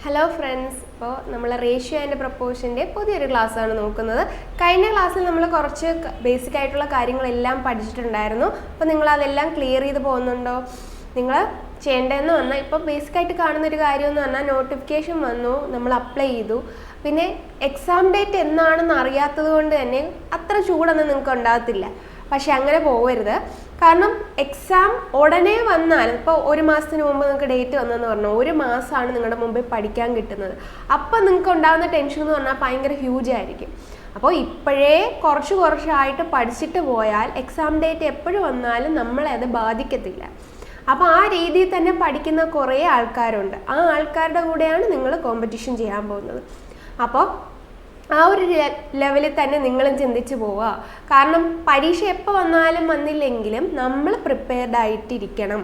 Hello friends, ഇപ്പോൾ നമ്മൾ ratio and പ്രപ്പോർഷൻ്റെ പുതിയൊരു ക്ലാസ്സാണ് നോക്കുന്നത്. കഴിഞ്ഞ ക്ലാസ്സിൽ നമ്മൾ കുറച്ച് ബേസിക് ആയിട്ടുള്ള കാര്യങ്ങളെല്ലാം പഠിച്ചിട്ടുണ്ടായിരുന്നു. അപ്പോൾ നിങ്ങൾ അതെല്ലാം ക്ലിയർ ചെയ്ത് പോകുന്നുണ്ടോ? നിങ്ങൾ ചെയ്യേണ്ടതെന്ന് പറഞ്ഞാൽ ഇപ്പോൾ ബേസിക് ആയിട്ട് കാണുന്നൊരു കാര്യമെന്ന് പറഞ്ഞാൽ നോട്ടിഫിക്കേഷൻ വന്നു, നമ്മൾ അപ്ലൈ ചെയ്തു. പിന്നെ എക്സാം ഡേറ്റ് എന്നാണെന്ന് അറിയാത്തത് കൊണ്ട് തന്നെ അത്ര ചൂടൊന്നും നിങ്ങൾക്ക് ഉണ്ടാകത്തില്ല. പക്ഷെ അങ്ങനെ പോകരുത്. കാരണം എക്സാം ഉടനെ വന്നാൽ ഇപ്പോൾ ഒരു മാസത്തിന് മുമ്പ് നിങ്ങൾക്ക് ഡേറ്റ് വന്നെന്ന് പറഞ്ഞു, ഒരു മാസമാണ് നിങ്ങളുടെ മുമ്പിൽ പഠിക്കാൻ കിട്ടുന്നത്. അപ്പം നിങ്ങൾക്ക് ഉണ്ടാകുന്ന ടെൻഷൻ എന്ന് പറഞ്ഞാൽ ഭയങ്കര ഹ്യൂജ് ആയിരിക്കും. അപ്പോൾ ഇപ്പോഴേ കുറച്ചായിട്ട് പഠിച്ചിട്ട് പോയാൽ എക്സാം ഡേറ്റ് എപ്പോഴും വന്നാലും നമ്മളെ അത് ബാധിക്കത്തില്ല. അപ്പോൾ ആ രീതിയിൽ തന്നെ പഠിക്കുന്ന കുറേ ആൾക്കാരുണ്ട്. ആ ആൾക്കാരുടെ കൂടെയാണ് നിങ്ങൾ കോമ്പറ്റീഷൻ ചെയ്യാൻ പോകുന്നത്. അപ്പോൾ ആ ഒരു ലെവലിൽ തന്നെ നിങ്ങളും ചിന്തിച്ച് പോവുക. കാരണം പരീക്ഷ എപ്പോൾ വന്നില്ലെങ്കിലും നമ്മൾ പ്രിപ്പയർഡ് ആയിട്ടിരിക്കണം.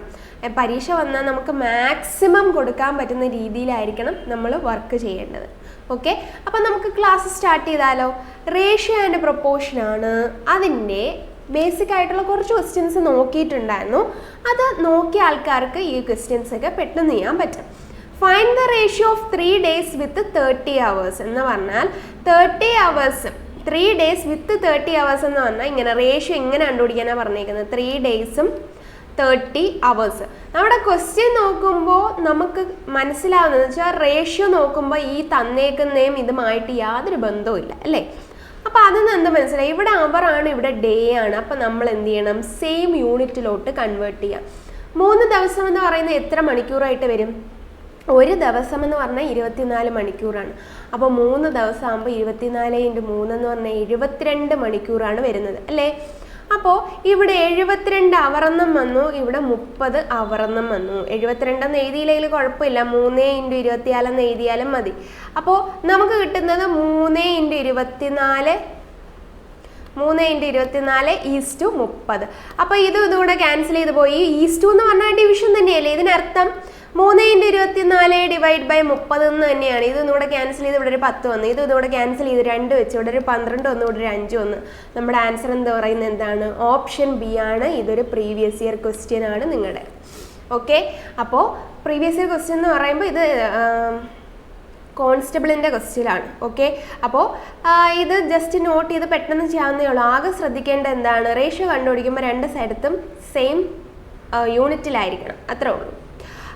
പരീക്ഷ വന്നാൽ നമുക്ക് മാക്സിമം കൊടുക്കാൻ പറ്റുന്ന രീതിയിലായിരിക്കണം നമ്മൾ വർക്ക് ചെയ്യേണ്ടത്. ഓക്കെ, അപ്പം നമുക്ക് ക്ലാസ് സ്റ്റാർട്ട് ചെയ്താലോ? റേഷ്യോ ആൻഡ് പ്രൊപ്പോർഷനാണ്. അതിൻ്റെ ബേസിക് ആയിട്ടുള്ള കുറച്ച് ക്വസ്റ്റ്യൻസ് നോക്കിയിട്ടുണ്ടായിരുന്നു. അത് നോക്കിയ ആൾക്കാർക്ക് ഈ ക്വസ്റ്റ്യൻസ് ഒക്കെ പെട്ടെന്ന് ചെയ്യാൻ പറ്റും. Find the ratio of 3 days with 30 hours എന്ന് പറഞ്ഞാൽ 30 hours 3 days വിത്ത് 30 hours എന്ന് പറഞ്ഞാൽ ഇങ്ങനെ റേഷ്യോ ഇങ്ങനെ കണ്ടുപിടിക്കാനാണ് പറഞ്ഞേക്കുന്നത്. 3 days 30 hours. നമ്മുടെ ക്വസ്റ്റ്യൻ നോക്കുമ്പോൾ നമുക്ക് മനസ്സിലാവുന്നത് വെച്ചാൽ റേഷ്യോ നോക്കുമ്പോൾ ഈ തന്നേക്കുന്നതും ഇതുമായിട്ട് യാതൊരു ബന്ധവുമില്ല അല്ലേ? അപ്പോൾ അതിന് എന്ത് മനസ്സിലായി? ഇവിടെ അവറാണ്, ഇവിടെ ഡേ ആണ്. അപ്പം നമ്മൾ എന്ത് ചെയ്യണം? സെയിം യൂണിറ്റിലോട്ട് കൺവേർട്ട് ചെയ്യാം. 3 ദിവസം എന്ന് പറയുന്നത് എത്ര മണിക്കൂറായിട്ട് വരും? ഒരു ദിവസം എന്ന് പറഞ്ഞാൽ 24 മണിക്കൂറാണ്. അപ്പോൾ 3 ദിവസം ആകുമ്പോൾ 24 × 3 എന്ന് പറഞ്ഞാൽ 72 മണിക്കൂറാണ് വരുന്നത് അല്ലേ? അപ്പോൾ ഇവിടെ 72 അവറെന്നും വന്നു, ഇവിടെ 30 അവറെന്നും വന്നു. 72 എന്ന് എഴുതിയില്ലെങ്കിൽ കുഴപ്പമില്ല, 3 × 24 എന്ന് എഴുതിയാലും മതി. അപ്പോൾ നമുക്ക് കിട്ടുന്നത് 3 × 24 3 × 24 = 30. അപ്പോൾ ഇതുകൂടെ ക്യാൻസൽ ചെയ്ത് പോയി. ഈസ്റ്റു എന്ന് പറഞ്ഞാൽ ഡിവിഷൻ തന്നെയല്ലേ ഇതിനർത്ഥം? 3 × 24 / 30 എന്ന് തന്നെയാണ്. ഇതൊന്നുകൂടെ ക്യാൻസൽ ചെയ്ത് ഇവിടെ ഒരു 10 വന്നു, ഇതുകൂടെ ക്യാൻസൽ ചെയ്ത് 2 വെച്ച് ഇവിടെ ഒരു 12 വന്നു, ഇവിടെ ഒരു 5 വന്നു. നമ്മുടെ ആൻസർ എന്ന് പറയുന്നത് എന്താണ്? ഓപ്ഷൻ ബി ആണ്. ഇതൊരു പ്രീവിയസ് ഇയർ ക്വസ്റ്റ്യൻ ആണ് നിങ്ങളുടെ. ഓക്കെ, അപ്പോൾ പ്രീവിയസ് ഇയർ ക്വസ്റ്റ്യൻ എന്ന് പറയുമ്പോൾ ഇത് കോൺസ്റ്റബിളിൻ്റെ ക്വസ്റ്റ്യനാണ്. ഓക്കെ, അപ്പോൾ ഇത് ജസ്റ്റ് നോട്ട് ചെയ്ത് പെട്ടെന്ന് ചെയ്യാവുന്നേ ഉള്ളൂ. ആകെ ശ്രദ്ധിക്കേണ്ട എന്താണ്? റേഷ്യോ കണ്ടുപിടിക്കുമ്പോൾ 2 സൈഡത്തും സെയിം യൂണിറ്റിലായിരിക്കണം, അത്രേ ഉള്ളൂ.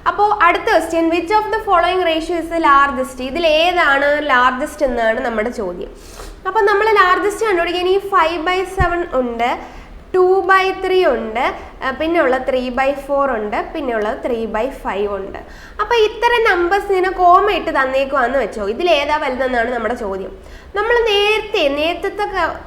അപ്പോൾ അടുത്ത question, which of the following ratio is the largest? ഇതിൽ ഏതാണ് ലാർജസ്റ്റ് എന്നാണ് നമ്മുടെ ചോദ്യം. അപ്പോൾ നമ്മൾ ലാർജസ്റ്റ് കണ്ടുപിടിക്കാൻ ഈ 5/7 ഉണ്ട്, 2/3 ഉണ്ട്, പിന്നെ ഉള്ള 3/4 ഉണ്ട്, പിന്നെ ഉള്ളത് 3/5 ഉണ്ട്. അപ്പോൾ ഇത്തരം നമ്പേഴ്സ് ഇങ്ങനെ കോമ ഇട്ട് തന്നേക്കുവാന്ന് വെച്ചോ. ഇതിൽ ഏതാ വലുതെന്നാണ് നമ്മുടെ ചോദ്യം. നമ്മൾ നേരത്തെ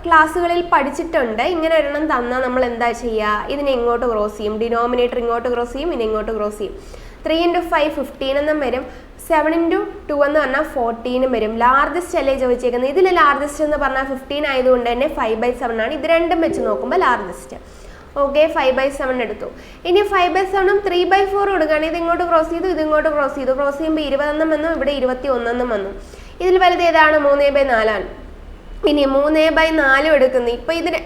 ക്ലാസ്സുകളിൽ പഠിച്ചിട്ടുണ്ട്. ഇങ്ങനെ ഒരെണ്ണം തന്നാൽ നമ്മൾ എന്താ ചെയ്യുക? ഇതിനെ ഇങ്ങോട്ട് ക്രോസ് ചെയ്യും, ഡിനോമിനേറ്റർ ഇങ്ങോട്ട് ക്രോസ് ചെയ്യും, ഇതിനെ ഇങ്ങോട്ട് ക്രോസ് ചെയ്യും. 3 × 5 15 എന്നും വരും, 7 × 2 എന്ന് പറഞ്ഞാൽ 14 വരും. ലാർജസ്റ്റ് അല്ലേ ചോദിച്ചേക്കുന്നത്? ഇതിൽ ലാർജസ്റ്റ് എന്ന് പറഞ്ഞാൽ 15 ആയതുകൊണ്ട് തന്നെ 5/7 ആണ്. ഇത് രണ്ടും വെച്ച് നോക്കുമ്പോൾ ലാർജസ്റ്റ്. ഓക്കെ, 5/7 എടുത്തു. ഇനി 5/7 3/4 കൊടുക്കുകയാണെങ്കിൽ ഇത് ഇങ്ങോട്ട് ക്രോസ് ചെയ്തു, ഇത് ഇങ്ങോട്ട് ക്രോസ് ചെയ്തു. ക്രോസ് ചെയ്യുമ്പോൾ 20 എന്നും വന്നു, ഇവിടെ 21 എന്നും വന്നു. ഇതിൽ വലുത് ഏതാണ്? 3/4 ആണ്. ഇനി 3/4 എടുക്കുന്നു. ഇപ്പോൾ ഇതിന്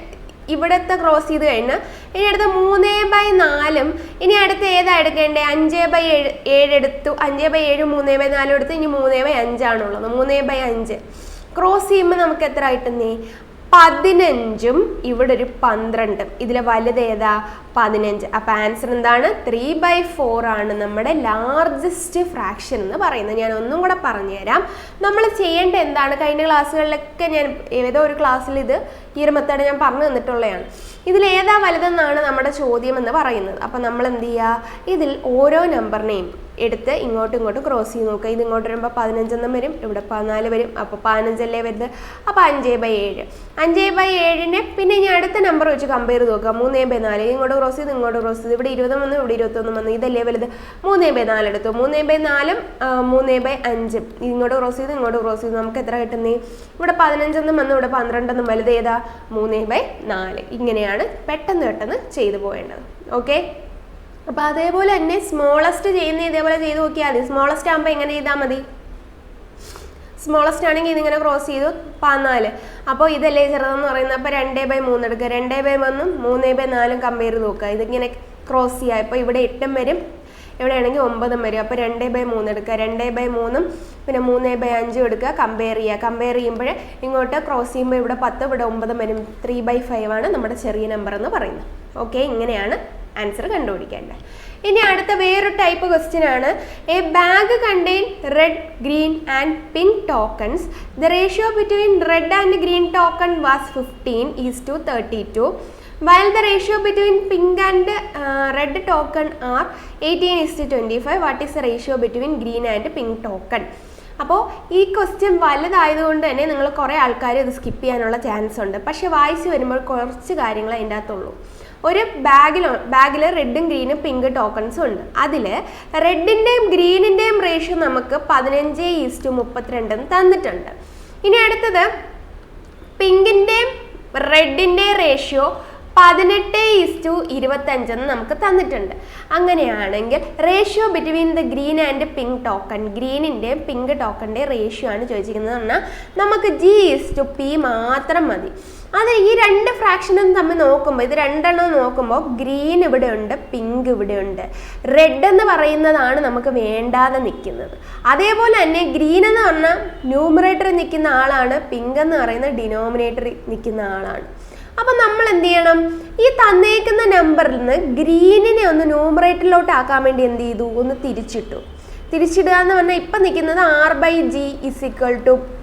ഇവിടത്തെ ക്രോസ് ചെയ്ത് കഴിഞ്ഞാൽ ഇനി അടുത്ത 3/4. ഇനി അടുത്ത് ഏതാ എടുക്കേണ്ടത്? 5/7 എടുത്തു. 5/7 3/4 എടുത്ത്. ഇനി 3/5 ആണുള്ളത്. 3/5 ക്രോസ് ചെയ്യുമ്പോൾ നമുക്ക് എത്ര കിട്ടുന്നേ? 15ഉം ഇവിടെ ഒരു 12. ഇതിൽ വലുത് ഏതാ? 15. അപ്പോൾ ആൻസർ എന്താണ്? 3/4 ആണ് നമ്മുടെ ലാർജസ്റ്റ് ഫ്രാക്ഷൻ എന്ന് പറയുന്നത്. ഞാൻ ഒന്നും കൂടെ പറഞ്ഞുതരാം. നമ്മൾ ചെയ്യേണ്ട എന്താണ്? കഴിഞ്ഞ ക്ലാസ്സുകളിലൊക്കെ ഞാൻ ഏതോ ഒരു ക്ലാസ്സിൽ ഇത് ഈ ഒരു മെത്തേഡ് ഞാൻ പറഞ്ഞു തന്നിട്ടുള്ളതാണ്. ഇതിൽ ഏതാ വലുതെന്നാണ് നമ്മുടെ ചോദ്യം എന്ന് പറയുന്നത്. അപ്പം നമ്മൾ എന്ത് ചെയ്യുക? ഇതിൽ ഓരോ നമ്പറിനെയും എടുത്ത് ഇങ്ങോട്ടും ക്രോസ് ചെയ്ത് നോക്കുക. ഇത് ഇങ്ങോട്ട് വരുമ്പോൾ 15 എന്നും വരും, ഇവിടെ 14 വരും. അപ്പോൾ 15 അല്ലേ വരുന്നത്? അപ്പോൾ 5/7. 5/7 പിന്നെ ഇനി അടുത്ത നമ്പർ വെച്ച് കമ്പയർ ചെയ്ത് നോക്കുക. 3/4 ഇങ്ങോട്ട് ക്രോസ് ചെയ്ത് ഇങ്ങോട്ട് ക്രോസ് ചെയ്ത് ഇവിടെ 20 വന്നു, ഇവിടെ 21 വന്നു. ഇതല്ലേ വലുത്? 3/4 എടുത്തു. 3/4 3/5 ഇങ്ങോട്ട് ക്രോസ് ചെയ്ത് ഇങ്ങോട്ട് ക്രോസ് ചെയ്ത് നമുക്ക് എത്ര കിട്ടുന്നേ? ഇവിടെ 15 എന്നും വന്നു, ഇവിടെ 12 എന്നും. വലുത് ഏതാ? 3/4. ഇങ്ങനെയാണ് പെട്ടെന്ന് ചെയ്തു പോകേണ്ടത്. ഓക്കെ, അപ്പോൾ അതേപോലെ തന്നെ സ്മോളസ്റ്റ് ചെയ്യുന്ന ഇതേപോലെ ചെയ്ത് നോക്കിയാൽ മതി. സ്മോളസ്റ്റ് ആകുമ്പോൾ എങ്ങനെ ചെയ്താൽ മതി? സ്മോളസ്റ്റ് ആണെങ്കിൽ ഇതിങ്ങനെ ക്രോസ് ചെയ്തു 14. അപ്പോൾ ഇതല്ലേ ചെറുതെന്ന് പറയുന്നത്. അപ്പോൾ 2/3 എടുക്കുക. 2/1 3/4 കമ്പയർ ചെയ്ത് നോക്കുക. ഇതിങ്ങനെ ക്രോസ് ചെയ്യുക. ഇപ്പോൾ ഇവിടെ 8 വരും, എവിടെയാണെങ്കിൽ 9 വരും. അപ്പോൾ 2/3 എടുക്കുക, 2/3 പിന്നെ 3/5 എടുക്കുക, കമ്പയർ ചെയ്യുമ്പോൾ ഇങ്ങോട്ട് ക്രോസ് ചെയ്യുമ്പോൾ ഇവിടെ 10 ഇവിടെ 9 വരും. 3/5 ആണ് നമ്മുടെ ചെറിയ നമ്പർ എന്ന് പറയുന്നത്. ഓക്കെ, ഇങ്ങനെയാണ് ആൻസർ കണ്ടുപിടിക്കേണ്ടത്. ഇനി അടുത്ത വേറൊരു ടൈപ്പ് ക്വസ്റ്റ്യൻ ആണ്. A bag contain red, green and pink tokens. The ratio between red and green token was 15:32. While the ratio between pink and red token are 18:25, what is the ratio between green and pink token? അപ്പോൾ ഈ question വലുതായതുകൊണ്ട് തന്നെ നിങ്ങൾ കുറേ ആൾക്കാർ ഇത് skip ചെയ്യാനുള്ള chance ഉണ്ട്. പക്ഷെ വായിച്ച് വരുമ്പോൾ കുറച്ച് കാര്യങ്ങൾ അതിൻ്റെ അകത്തുള്ളൂ. ഒരു ബാഗിൽ റെഡും ഗ്രീനും പിങ്ക് ടോക്കൺസും ഉണ്ട്. അതിൽ റെഡിൻ്റെയും ഗ്രീനിൻ്റെയും റേഷ്യോ നമുക്ക് 15:32 തന്നിട്ടുണ്ട്. ഇനി അടുത്തത് പിങ്കിൻ്റെയും റെഡിൻ്റെയും റേഷ്യോ 18:25 നമുക്ക് തന്നിട്ടുണ്ട്. അങ്ങനെയാണെങ്കിൽ ratio between the green and pink token, ഗ്രീനിൻ്റെയും പിങ്ക് ടോക്കണിൻ്റെയും റേഷ്യോ ആണ് ചോദിച്ചിരിക്കുന്നത്. പറഞ്ഞാൽ നമുക്ക് G:P മാത്രം മതി. അത് ഈ രണ്ട് ഫ്രാക്ഷനും തമ്മിൽ നോക്കുമ്പോൾ, ഇത് രണ്ടെണ്ണം നോക്കുമ്പോൾ ഗ്രീൻ ഇവിടെ ഉണ്ട്, പിങ്ക് ഇവിടെ ഉണ്ട്. റെഡ് എന്ന് പറയുന്നതാണ് നമുക്ക് വേണ്ടാതെ നിൽക്കുന്നത്. അതേപോലെ തന്നെ ഗ്രീൻ എന്ന് പറഞ്ഞാൽ ന്യൂമറേറ്ററിൽ നിൽക്കുന്ന ആളാണ്, പിങ്ക് എന്ന് പറയുന്നത് ഡിനോമിനേറ്ററിൽ നിൽക്കുന്ന ആളാണ്. അപ്പം നമ്മൾ എന്ത് ചെയ്യണം? ഈ തന്നേക്കുന്ന നമ്പറിൽ നിന്ന് ഗ്രീനിനെ ഒന്ന് ന്യൂമറേറ്ററിലോട്ട് ആക്കാൻ വേണ്ടി എന്ത് ചെയ്തു? ഒന്ന് തിരിച്ചിടുക എന്ന് പറഞ്ഞാൽ ഇപ്പം നിൽക്കുന്നത് R/G =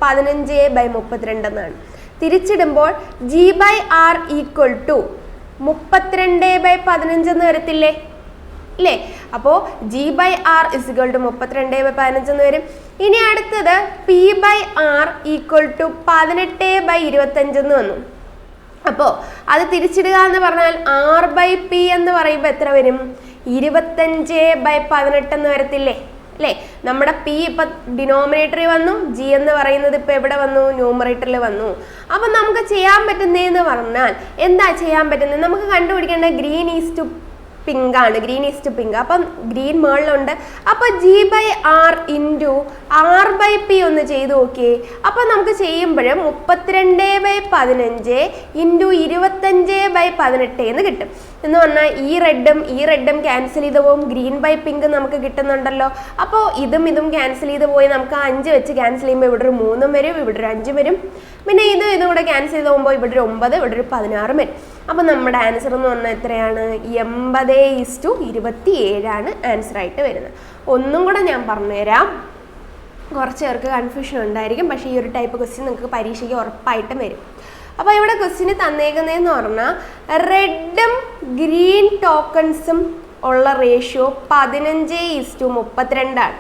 15/32 എന്നാണ്. തിരിച്ചിടുമ്പോൾ G/R = 32/15 എന്ന് വരത്തില്ലേ അല്ലേ? അപ്പോൾ G/R = 32/15 എന്ന് വരും. ഇനി അടുത്തത് P/R = 18/25 എന്ന് വന്നു. അപ്പോൾ അത് തിരിച്ചിടുക എന്ന് പറഞ്ഞാൽ R/P എന്ന് പറയുമ്പോൾ എത്ര വരും? 25/18 എന്ന് വരത്തില്ലേ അല്ലേ? നമ്മുടെ P ഇപ്പം ഡിനോമിനേറ്ററിൽ വന്നു, G എന്ന് പറയുന്നത് ഇപ്പം എവിടെ വന്നു? ന്യൂമറേറ്ററിൽ വന്നു. അപ്പം നമുക്ക് ചെയ്യാൻ പറ്റുന്നതെന്ന് പറഞ്ഞാൽ എന്താ ചെയ്യാൻ പറ്റുന്നത്? നമുക്ക് കണ്ടുപിടിക്കേണ്ട ഗ്രീൻ ഈസ് പിങ്ക് ആണ്, ഗ്രീൻ ഈസ് പിങ്ക്. അപ്പം ഗ്രീൻ മുകളിലുണ്ട്. അപ്പം G/R × R/P ഒന്ന് ചെയ്ത് നോക്കിയേ. അപ്പം നമുക്ക് ചെയ്യുമ്പോഴും 32/15 × 25/18 എന്ന് കിട്ടും. എന്ന് പറഞ്ഞാൽ ഈ റെഡും ക്യാൻസൽ ചെയ്ത് പോകും, ഗ്രീൻ/പിങ്ക് നമുക്ക് കിട്ടുന്നുണ്ടല്ലോ. അപ്പോൾ ഇതും ക്യാൻസൽ ചെയ്ത് പോയി നമുക്ക് 5 വെച്ച് ക്യാൻസൽ ചെയ്യുമ്പോൾ ഇവിടെ ഒരു 3 വരും, ഇവിടെ ഒരു 5 വരും. പിന്നെ ഇതും കൂടെ ക്യാൻസൽ ചെയ്ത് പോകുമ്പോൾ ഇവിടെ ഒരു 9, ഇവിടെ ഒരു 16 വരും. അപ്പം നമ്മുടെ ആൻസർ എന്ന് പറഞ്ഞാൽ എത്രയാണ്? 80:27 ആൻസറായിട്ട് വരുന്നത്. ഒന്നും കൂടെ ഞാൻ പറഞ്ഞുതരാം, കുറച്ച് പേർക്ക് കൺഫ്യൂഷൻ ഉണ്ടായിരിക്കും. പക്ഷേ ഈ ഒരു ടൈപ്പ് ക്വസ്റ്റ്യൻ നിങ്ങൾക്ക് പരീക്ഷയ്ക്ക് ഉറപ്പായിട്ടും വരും. അപ്പോൾ ഇവിടെ ക്വസ്റ്റ്യന് തന്നേക്കുന്നതെന്ന് പറഞ്ഞാൽ റെഡും ഗ്രീൻ ടോക്കൺസും ഉള്ള റേഷ്യോ 15:32 ആണ്.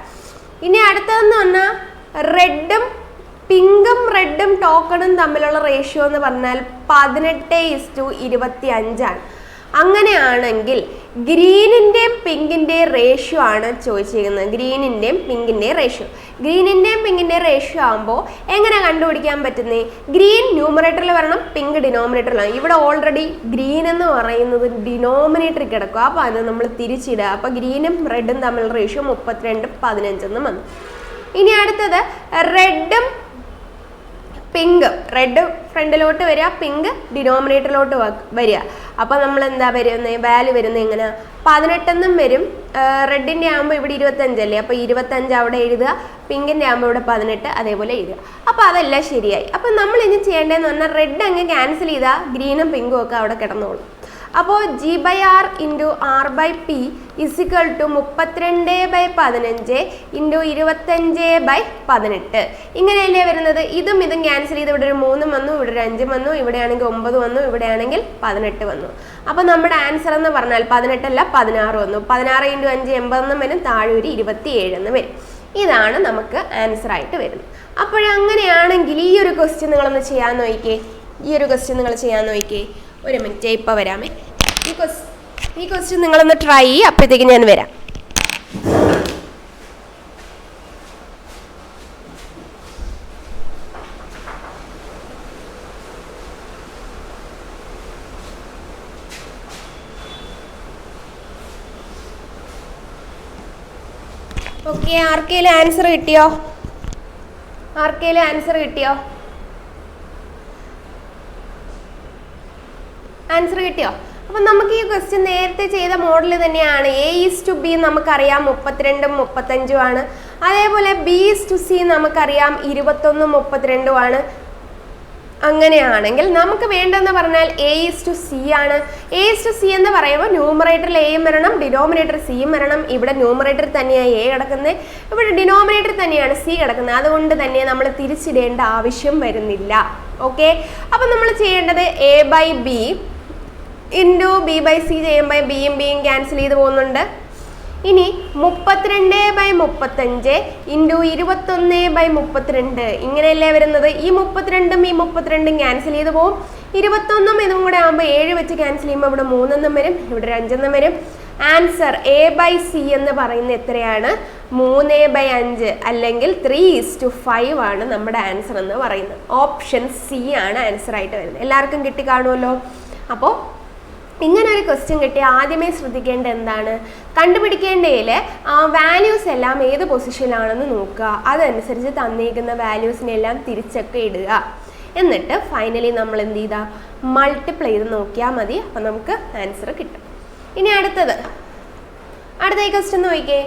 ഇനി അടുത്തതെന്ന് പറഞ്ഞാൽ റെഡും ടോക്കണും തമ്മിലുള്ള റേഷ്യോ എന്ന് പറഞ്ഞാൽ 18:25 ആണ്. അങ്ങനെയാണെങ്കിൽ ഗ്രീനിൻ്റെയും പിങ്കിൻ്റെയും റേഷ്യോ ആണ് ചോദിച്ചിരിക്കുന്നത്. ഗ്രീനിൻ്റെയും പിങ്കിൻ്റെയും റേഷ്യോ ആകുമ്പോൾ എങ്ങനെ കണ്ടുപിടിക്കാൻ പറ്റുന്നത്? ഗ്രീൻ ന്യൂമറേറ്ററിൽ വരണം, പിങ്ക് ഡിനോമിനേറ്ററിലാണ്. ഇവിടെ ഓൾറെഡി ഗ്രീൻ എന്ന് പറയുന്നത് ഡിനോമിനേറ്ററിൽ കിടക്കുക. അപ്പോൾ അത് നമ്മൾ തിരിച്ചിടുക. അപ്പോൾ ഗ്രീനും റെഡും തമ്മിലുള്ള റേഷ്യോ 32:15 എന്ന് വന്നു. ഇനി അടുത്തത് റെഡും പിങ്ക്, റെഡ് ഫ്രണ്ടിലോട്ട് വരിക, പിങ്ക് ഡിനോമിനേറ്ററിലോട്ട് വരിക. അപ്പോൾ നമ്മൾ എന്താ വരുന്നത്? വാല്യൂ വരുന്നത് എങ്ങനെ? 18 വരും. റെഡിൻ്റെ ആകുമ്പോൾ ഇവിടെ 25 അല്ലേ? അപ്പോൾ 25 അവിടെ എഴുതുക, പിങ്കിൻ്റെ ആകുമ്പോൾ ഇവിടെ 18 അതേപോലെ എഴുതുക. അപ്പോൾ അതെല്ലാം ശരിയായി. അപ്പോൾ നമ്മൾ ഇനി ചെയ്യേണ്ടതെന്ന് പറഞ്ഞാൽ റെഡ് അങ്ങ് ക്യാൻസൽ ചെയ്താൽ ഗ്രീനും പിങ്കും ഒക്കെ അവിടെ കിടന്നോളും. അപ്പോൾ G/R × R/P = 32/15 × 25/18 ഇങ്ങനെയല്ലേ വരുന്നത്? ഇതും ക്യാൻസൽ ചെയ്ത് ഇവിടെ ഒരു 3 വന്നു, ഇവിടെ ഒരു 5 വന്നു, ഇവിടെയാണെങ്കിൽ 9 വന്നു, ഇവിടെയാണെങ്കിൽ 18 വന്നു. അപ്പോൾ നമ്മുടെ ആൻസർ എന്ന് പറഞ്ഞാൽ 18 അല്ല 16 വന്നു. 16 × 5 80 വരും, താഴെ ഒരു 27 എന്ന് വരും. ഇതാണ് നമുക്ക് ആൻസർ ആയിട്ട് വരുന്നത്. അപ്പോഴങ്ങനെയാണെങ്കിൽ ഈ ഒരു ക്വസ്റ്റ്യൻ നിങ്ങളൊന്ന് ചെയ്യാൻ നോക്കിക്കേ. ഒരു മിനിറ്റ്, ഇപ്പോൾ വരാമേ. ഈ ക്വസ്റ്റ്യൻ നിങ്ങളൊന്ന് ട്രൈ ചെയ്യ്, അപ്പോഴത്തേക്ക് ഞാൻ വരാം. ഓക്കെ, ആർക്കെങ്കിലും ആൻസർ കിട്ടിയോ? ആൻസർ കിട്ടിയോ? അപ്പം നമുക്ക് ഈ ക്വസ്റ്റ്യൻ നേരത്തെ ചെയ്ത മോഡൽ തന്നെയാണ്. A:B നമുക്കറിയാം 32ഉം 35ഉം ആണ്. അതേപോലെ B:C നമുക്കറിയാം 21ഉം 32ഉം ആണ്. അങ്ങനെയാണെങ്കിൽ നമുക്ക് വേണ്ടതെന്ന് പറഞ്ഞാൽ A:C ആണ്. A:C എന്ന് പറയുമ്പോൾ ന്യൂമറേറ്ററിൽ എയും വരണം, ഡിനോമിനേറ്റർ സിയും വരണം. ഇവിടെ ന്യൂമറേറ്ററിൽ തന്നെയാണ് എ കിടക്കുന്നത്, ഇവിടെ ഡിനോമിനേറ്ററിൽ തന്നെയാണ് സി കിടക്കുന്നത്. അതുകൊണ്ട് തന്നെ നമ്മൾ തിരിച്ചിടേണ്ട ആവശ്യം വരുന്നില്ല. ഓക്കെ, അപ്പം നമ്മൾ ചെയ്യേണ്ടത് A/B ഇൻറ്റു B/C ചെയ്യുമ്പോൾ ബിയും ബിയും ക്യാൻസൽ ചെയ്ത് പോകുന്നുണ്ട്. ഇനി 32/35 ഇൻറ്റു 21/32 ഇങ്ങനെയല്ലേ വരുന്നത്. ഈ 32ഉം ഈ 32ഉം ക്യാൻസൽ ചെയ്ത് പോകും. 21ഉം ഇതും കൂടെ ആകുമ്പോൾ 7 വെച്ച് ക്യാൻസൽ ചെയ്യുമ്പോൾ ഇവിടെ 3 എന്നും വരും, ഇവിടെ 5 എന്നും വരും. ആൻസർ A/C എന്ന് പറയുന്നത് എത്രയാണ്? 3/5 അല്ലെങ്കിൽ 3:5 ആണ് നമ്മുടെ ആൻസർ എന്ന് പറയുന്നത്. ഓപ്ഷൻ സി ആണ് ആൻസർ ആയിട്ട് വരുന്നത്. എല്ലാവർക്കും കിട്ടിക്കാണുമല്ലോ. അപ്പോൾ ഇങ്ങനെ ഒരു ക്വസ്റ്റ്യൻ കിട്ടി ആദ്യമേ ശ്രദ്ധിക്കേണ്ട എന്താണ്, കണ്ടുപിടിക്കേണ്ടതിൽ വാല്യൂസ് എല്ലാം ഏത് പൊസിഷനിലാണെന്ന് നോക്കുക. അതനുസരിച്ച് തന്നിരിക്കുന്ന വാല്യൂസിനെല്ലാം തിരിച്ചൊക്കെ ഇടുക. എന്നിട്ട് ഫൈനലി നമ്മൾ എന്ത് ചെയ്താൽ മൾട്ടിപ്ലൈ ചെയ്ത് നോക്കിയാൽ മതി. അപ്പം നമുക്ക് ആൻസർ കിട്ടും. ഇനി അടുത്ത ഈ ക്വസ്റ്റ്യൻ നോക്കിക്കേ.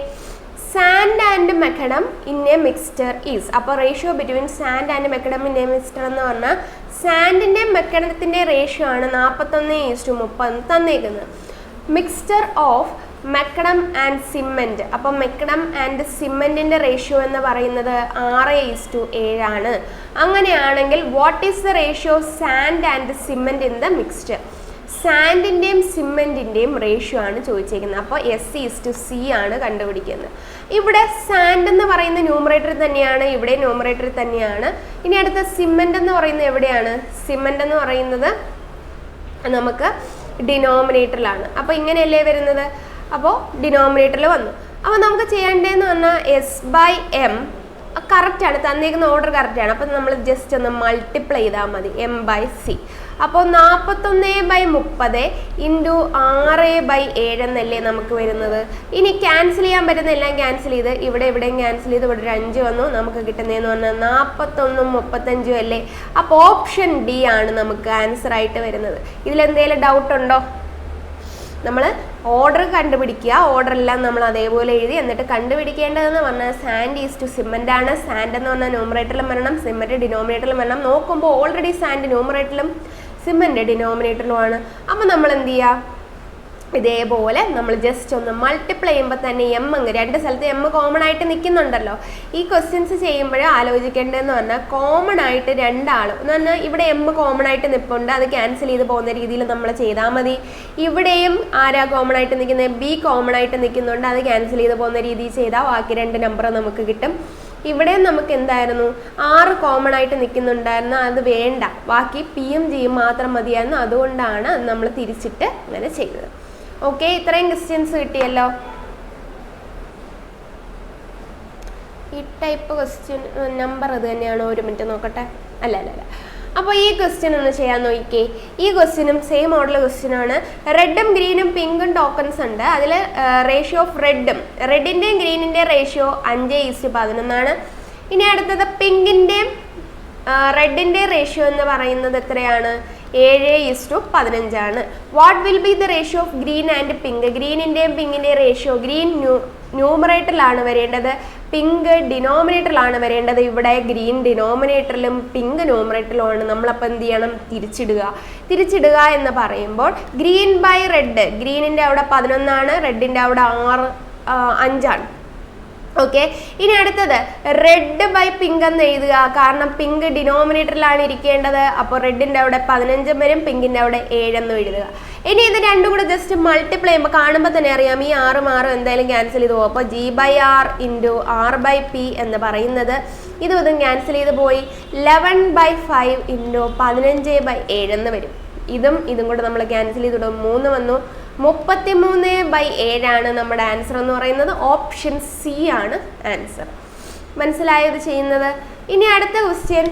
Sand and macadam in a mixture is. അപ്പോൾ ratio between sand and macadam in a mixture എന്ന് പറഞ്ഞാൽ സാൻഡിൻ്റെ മെക്കഡത്തിൻ്റെ റേഷ്യോ ആണ് 41:30 തന്നേക്കുന്നത്. Mixture of macadam and cement. അപ്പം മെക്കഡം ആൻഡ് സിമെൻറ്റിൻ്റെ റേഷ്യോ എന്ന് പറയുന്നത് 6:7 ആണ്. അങ്ങനെയാണെങ്കിൽ what is the ratio sand and cement in the mixture? സാൻഡിൻ്റെയും സിമെൻറ്റിൻ്റെയും റേഷ്യോ ആണ് ചോദിച്ചേക്കുന്നത്. അപ്പോൾ S:C ആണ് കണ്ടുപിടിക്കുന്നത്. ഇവിടെ സാൻഡ് എന്ന് പറയുന്ന ന്യൂമറേറ്ററിൽ തന്നെയാണ്, ഇവിടെ ന്യൂമറേറ്ററിൽ തന്നെയാണ്. ഇനി അടുത്ത സിമെൻ്റ് എന്ന് പറയുന്നത് എവിടെയാണ്? സിമെൻ്റ് എന്ന് പറയുന്നത് നമുക്ക് ഡിനോമിനേറ്ററിലാണ്. അപ്പോൾ ഇങ്ങനെയല്ലേ വരുന്നത്. അപ്പോൾ ഡിനോമിനേറ്ററിൽ വന്നു. അപ്പോൾ നമുക്ക് ചെയ്യേണ്ടതെന്ന് പറഞ്ഞാൽ S/M കറക്റ്റാണ്, തന്നിരിക്കുന്ന ഓർഡർ കറക്റ്റാണ്. അപ്പോൾ നമ്മൾ ജസ്റ്റ് ഒന്ന് മൾട്ടിപ്ലൈ ചെയ്താൽ മതി M/C. അപ്പോൾ 41/30 ഇൻറ്റു 6/7 എന്നല്ലേ നമുക്ക് വരുന്നത്. ഇനി ക്യാൻസൽ ചെയ്യാൻ പറ്റുന്ന എല്ലാം ക്യാൻസൽ ചെയ്ത് ഇവിടെയും ക്യാൻസൽ ചെയ്ത് ഇവിടെ ഒരു 5 വന്നു. നമുക്ക് കിട്ടുന്നതെന്ന് പറഞ്ഞാൽ 41ഉം 35ഉം അല്ലേ. അപ്പോൾ ഓപ്ഷൻ ഡി ആണ് നമുക്ക് ആൻസർ ആയിട്ട് വരുന്നത്. ഇതിലെന്തെങ്കിലും ഡൗട്ട് ഉണ്ടോ? നമ്മൾ ഓർഡർ കണ്ടുപിടിക്കുക, ഓർഡറെല്ലാം നമ്മൾ അതേപോലെ എഴുതി. എന്നിട്ട് കണ്ടുപിടിക്കേണ്ടതെന്ന് പറഞ്ഞാൽ സാൻഡ് ഈസ് സിമെൻ്റ് ആണ്. സാൻഡ് എന്ന് പറഞ്ഞാൽ ന്യൂമറേറ്ററിലും വരണം, സിമെൻറ്റ് ഡിനോമിനേറ്ററിലും വരണം. നോക്കുമ്പോൾ ഓൾറെഡി സാൻഡ് ന്യൂമറേറ്ററിലും സിമെൻറ്റ് ഡിനോമിനേറ്ററിലുമാണ്. അപ്പോൾ നമ്മൾ എന്ത് ചെയ്യുക, ഇതേപോലെ നമ്മൾ ജസ്റ്റ് ഒന്ന് മൾട്ടിപ്ലൈ ചെയ്യുമ്പോൾ തന്നെ രണ്ട് സ്ഥലത്ത് എം കോമൺ ആയിട്ട് നിൽക്കുന്നുണ്ടല്ലോ. ഈ ക്വസ്റ്റ്യൻസ് ചെയ്യുമ്പോൾ ആലോചിക്കേണ്ടതെന്ന് പറഞ്ഞാൽ കോമൺ ആയിട്ട് രണ്ടാൾ എന്ന് പറഞ്ഞാൽ ഇവിടെ എം കോമൺ ആയിട്ട് നിൽപ്പുണ്ട്, അത് ക്യാൻസൽ ചെയ്ത് പോകുന്ന രീതിയിൽ നമ്മൾ ചെയ്താൽ മതി. ഇവിടെയും ആരാ കോമൺ ആയിട്ട് നിൽക്കുന്നത്? ബി കോമൺ ആയിട്ട് നിൽക്കുന്നുണ്ട്, അത് ക്യാൻസൽ ചെയ്ത് പോകുന്ന രീതിയിൽ ചെയ്താൽ ബാക്കി 2 നമ്പർ നമുക്ക് കിട്ടും. ഇവിടെ നമുക്ക് എന്തായിരുന്നു 6 കോമൺ ആയിട്ട് നിൽക്കുന്നുണ്ടായിരുന്നു, അത് വേണ്ട, ബാക്കി പിയും ജിയും മാത്രം മതിയായിരുന്നു. അതുകൊണ്ടാണ് നമ്മൾ തിരിച്ചിട്ട് അങ്ങനെ ചെയ്തത്. ഓക്കെ, ഇത്രയും ക്വസ്റ്റ്യൻസ് കിട്ടിയല്ലോ. ഈ ടൈപ്പ് ക്വസ്റ്റ്യൻ നമ്പർ അത് തന്നെയാണോ? ഒരു മിനിറ്റ് നോക്കട്ടെ. അല്ല. അപ്പോൾ ഈ ക്വസ്റ്റ്യൻ ഒന്ന് ചെയ്യാൻ നോക്കിക്കേ. ഈ ക്വസ്റ്റ്യനും സെയിം മോഡൽ ക്വസ്റ്റ്യനാണ്. റെഡും ഗ്രീനും പിങ്കും ടോക്കൺസ് ഉണ്ട്. അതിൽ റേഷ്യോ ഓഫ് റെഡിൻ്റെയും ഗ്രീനിൻ്റെയും റേഷ്യോ 5:11 ഇനി അടുത്തത് പിങ്കിൻ്റെയും റെഡിൻ്റെ റേഷ്യോ എന്ന് പറയുന്നത് എത്രയാണ്? 7:15 what will be the ratio of green and pink? ഗ്രീനിൻ്റെയും പിങ്കിൻ്റെയും റേഷ്യോ, ഗ്രീൻ ന്യൂമറേറ്ററിലാണ് വരേണ്ടത്, പിങ്ക് ഡിനോമിനേറ്ററിലാണ് വരേണ്ടത്. ഇവിടെ ഗ്രീൻ ഡിനോമിനേറ്ററിലും പിങ്ക് ന്യൂമറേറ്ററിലുമാണ്. നമ്മളപ്പോൾ എന്ത് ചെയ്യണം? തിരിച്ചിടുക എന്ന് പറയുമ്പോൾ ഗ്രീൻ ബൈ റെഡ്, ഗ്രീനിൻ്റെ അവിടെ 11 റെഡിൻ്റെ അവിടെ 5 ഓക്കെ. ഇനി അടുത്തത് റെഡ് ബൈ പിങ്ക് എന്ന് എഴുതുക, കാരണം പിങ്ക് ഡിനോമിനേറ്ററിലാണ് ഇരിക്കേണ്ടത്. അപ്പോൾ റെഡിൻ്റെ അവിടെ 15 വരും, പിങ്കിൻ്റെ അവിടെ 7 എന്ന് എഴുതുക. ഇനി ഇത് രണ്ടും കൂടെ ജസ്റ്റ് മൾട്ടിപ്ലൈ ചെയ്യുമ്പോൾ കാണുമ്പോൾ തന്നെ അറിയാം ഈ 6 എന്തായാലും ക്യാൻസൽ ചെയ്ത് പോകും. അപ്പോൾ G/R ഇൻറ്റു R/P എന്ന് പറയുന്നത് ഇതും ക്യാൻസൽ ചെയ്ത് പോയി. 11/5 ഇൻറ്റു 15/7 എന്ന് വരും. ഇതും കൂടെ നമ്മൾ ക്യാൻസൽ ചെയ്ത് വിടും. 3 വന്നു. 33/7 നമ്മുടെ ആൻസർ എന്ന് പറയുന്നത്. ഓപ്ഷൻ സി ആണ് ആൻസർ. മനസ്സിലായത് ചെയ്യുന്നത്? ഇനി അടുത്ത ക്വസ്റ്റ്യൻ,